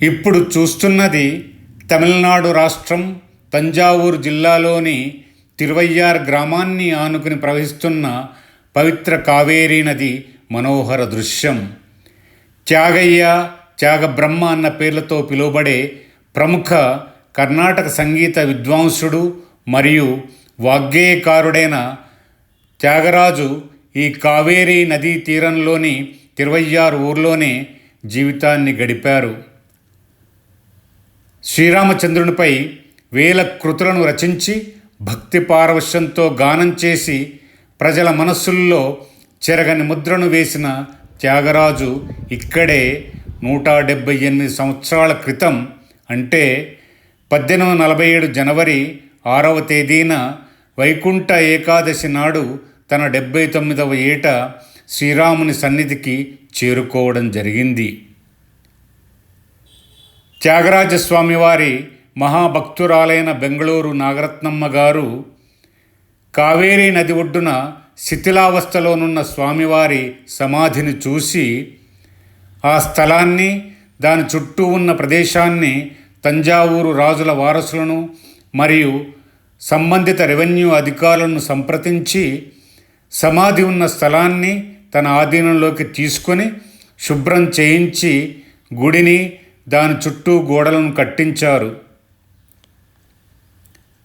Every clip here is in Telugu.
ఇప్పుడు చూస్తున్నది తమిళనాడు రాష్ట్రం తంజావూరు జిల్లాలోని తిరువయ్యార్ గ్రామాన్ని ఆనుకుని ప్రవహిస్తున్న పవిత్ర కావేరీ నది మనోహర దృశ్యం. త్యాగయ్య, త్యాగబ్రహ్మ అన్న పేర్లతో పిలువబడే ప్రముఖ కర్ణాటక సంగీత విద్వాంసుడు మరియు వాగ్గేయకారుడైన త్యాగరాజు ఈ కావేరీ నదీ తీరంలోని తిరువయ్యార్ ఊర్లోనే జీవితాన్ని గడిపారు. శ్రీరామచంద్రునిపై వేల కృతులను రచించి భక్తి పారవశ్యంతో గానం చేసి ప్రజల మనస్సుల్లో చెరగని ముద్రను వేసిన త్యాగరాజు ఇక్కడే 178 సంవత్సరాల క్రితం అంటే 1847 జనవరి 6వ తేదీన వైకుంఠ ఏకాదశి నాడు తన 79వ ఏట శ్రీరాముని సన్నిధికి చేరుకోవడం జరిగింది. త్యాగరాజస్వామివారి మహాభక్తురాలైన బెంగళూరు నాగరత్నమ్మ గారు కావేరీ నది ఒడ్డున శిథిలావస్థలోనున్న స్వామివారి సమాధిని చూసి ఆ స్థలాన్ని, దాని చుట్టూ ఉన్న ప్రదేశాన్ని తంజావూరు రాజుల వారసులను మరియు సంబంధిత రెవెన్యూ అధికారులను సంప్రదించి సమాధి ఉన్న స్థలాన్ని తన ఆధీనంలోకి తీసుకొని శుభ్రం చేయించి గుడిని, దాని చుట్టూ గోడలను కట్టించారు.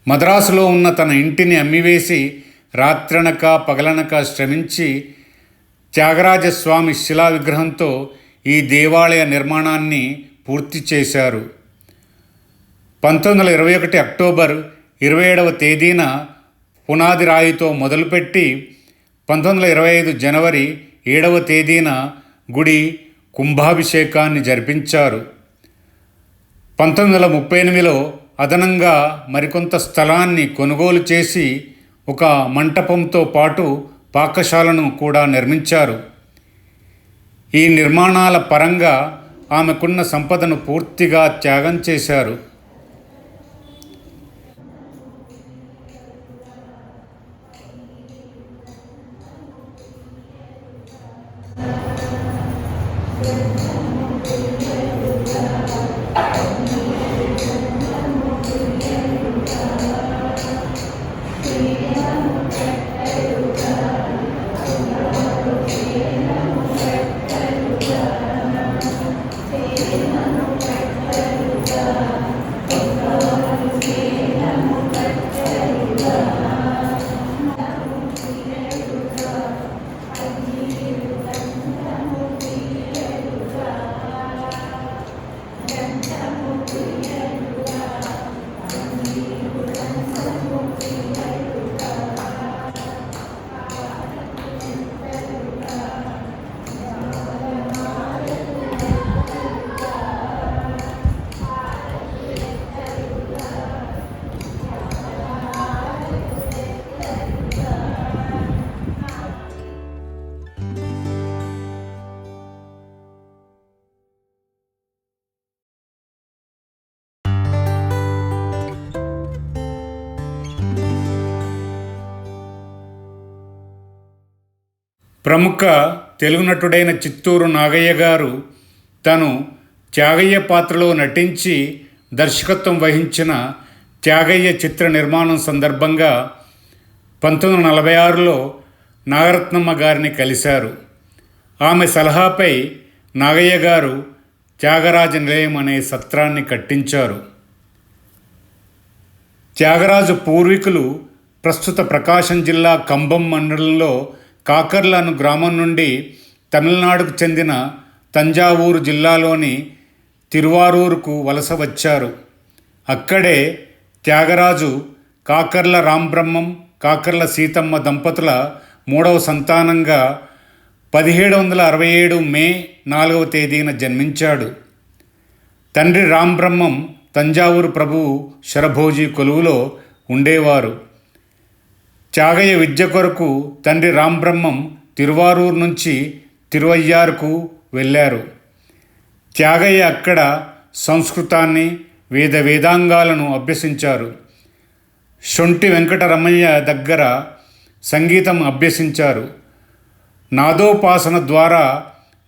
మద్రాసులో ఉన్న తన ఇంటిని అమ్మివేసి రాత్రనక పగలనక శ్రమించి త్యాగరాజస్వామి శిలా విగ్రహంతో ఈ దేవాలయ నిర్మాణాన్ని పూర్తి చేశారు. 1921 అక్టోబర్ 27వ తేదీన పునాది రాయితో మొదలుపెట్టి 1925 జనవరి 7వ తేదీన గుడి కుంభాభిషేకాన్ని జరిపించారు. 1938లో అదనంగా మరికొంత స్థలాన్ని కొనుగోలు చేసి ఒక మంటపంతో పాటు పాకశాలను కూడా నిర్మించారు. ఈ నిర్మాణాల పరంగా ఆమెకున్న సంపదను పూర్తిగా త్యాగం చేశారు. ప్రముఖ తెలుగు నటుడైన చిత్తూరు నాగయ్య గారు తను త్యాగయ్య పాత్రలో నటించి దర్శకత్వం వహించిన త్యాగయ్య చిత్ర నిర్మాణం సందర్భంగా 1946లో నాగరత్నమ్మ గారిని కలిశారు. ఆమె సలహాపై నాగయ్య గారు త్యాగరాజ నిలయం అనే సత్రాన్ని కట్టించారు. త్యాగరాజు పూర్వీకులు ప్రస్తుత ప్రకాశం జిల్లా కంభం మండలంలో కాకర్ల అను గ్రామం నుండి తమిళనాడుకు చెందిన తంజావూరు జిల్లాలోని తిరువారూరుకు వలస వచ్చారు. అక్కడే త్యాగరాజు కాకర్ల రాంబ్రహ్మం, కాకర్ల సీతమ్మ దంపతుల 3వ సంతానంగా 1767 మే 4వ తేదీన జన్మించాడు. తండ్రి రాంబ్రహ్మం తంజావూరు ప్రభువు శరభోజీ కొలువులో ఉండేవారు. త్యాగయ్య విద్య కొరకు తండ్రి రాంబ్రహ్మం తిరువారూరు నుంచి తిరువయ్యారుకు వెళ్ళారు. త్యాగయ్య అక్కడ సంస్కృతాన్ని, వేదాంగాలను అభ్యసించారు. శొంఠి వెంకటరమయ్య దగ్గర సంగీతం అభ్యసించారు. నాదోపాసన ద్వారా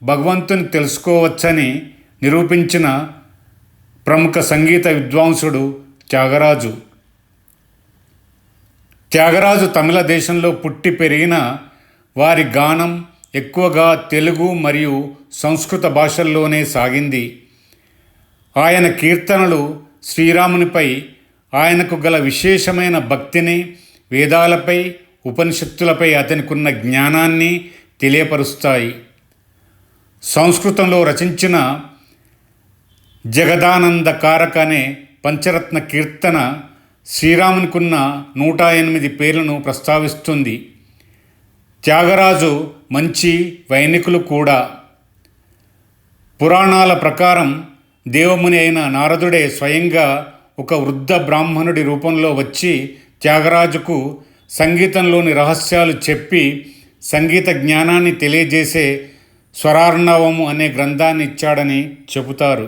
భగవంతుని తెలుసుకోవచ్చని నిరూపించిన ప్రముఖ సంగీత విద్వాంసుడు త్యాగరాజు. త్యాగరాజు తమిళ దేశంలో పుట్టి పెరిగిన వారి గానం ఎక్కువగా తెలుగు మరియు సంస్కృత భాషల్లోనే సాగింది. ఆయన కీర్తనలు శ్రీరామునిపై ఆయనకు గల విశేషమైన భక్తిని, వేదాలపై, ఉపనిషత్తులపై అతనికున్న జ్ఞానాన్ని తెలియపరుస్తాయి. సంస్కృతంలో రచించిన జగదానందకారక అనే పంచరత్న కీర్తన శ్రీరామునికున్న 108 పేర్లను ప్రస్తావిస్తుంది. త్యాగరాజు మంచి వైణికులు కూడా. పురాణాల ప్రకారం దేవముని అయిన నారదుడే స్వయంగా ఒక వృద్ధ బ్రాహ్మణుడి రూపంలో వచ్చి త్యాగరాజుకు సంగీతంలోని రహస్యాలు చెప్పి సంగీత జ్ఞానాన్ని తెలియజేసే స్వరార్ణవము అనే గ్రంథాన్ని ఇచ్చాడని చెబుతారు.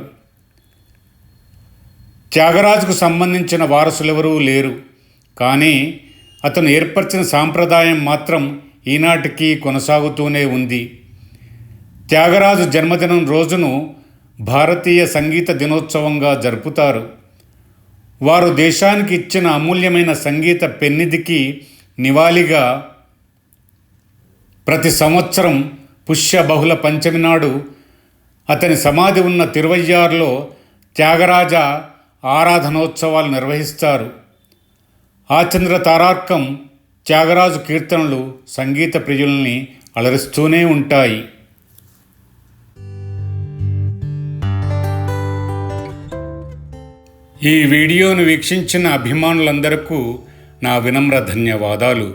త్యాగరాజుకు సంబంధించిన వారసులెవరూ లేరు, కానీ అతను ఏర్పరిచిన సాంప్రదాయం మాత్రం ఈనాటికి కొనసాగుతూనే ఉంది. త్యాగరాజు జన్మదినం రోజును భారతీయ సంగీత దినోత్సవంగా జరుపుతారు. వారు దేశానికి ఇచ్చిన అమూల్యమైన సంగీత పెన్నిధికి నివాళిగా ప్రతి సంవత్సరం పుష్య బహుళ పంచమి నాడు అతని సమాధి ఉన్న తిరువయ్యారులో త్యాగరాజ ఆరాధనోత్సవాలు నిర్వహిస్తారు. ఆచంద్ర తారార్కం త్యాగరాజు కీర్తనలు సంగీత ప్రియుల్ని అలరిస్తూనే ఉంటాయి. ఈ వీడియోను వీక్షించిన అభిమానులందరికీ నా వినమ్ర ధన్యవాదాలు.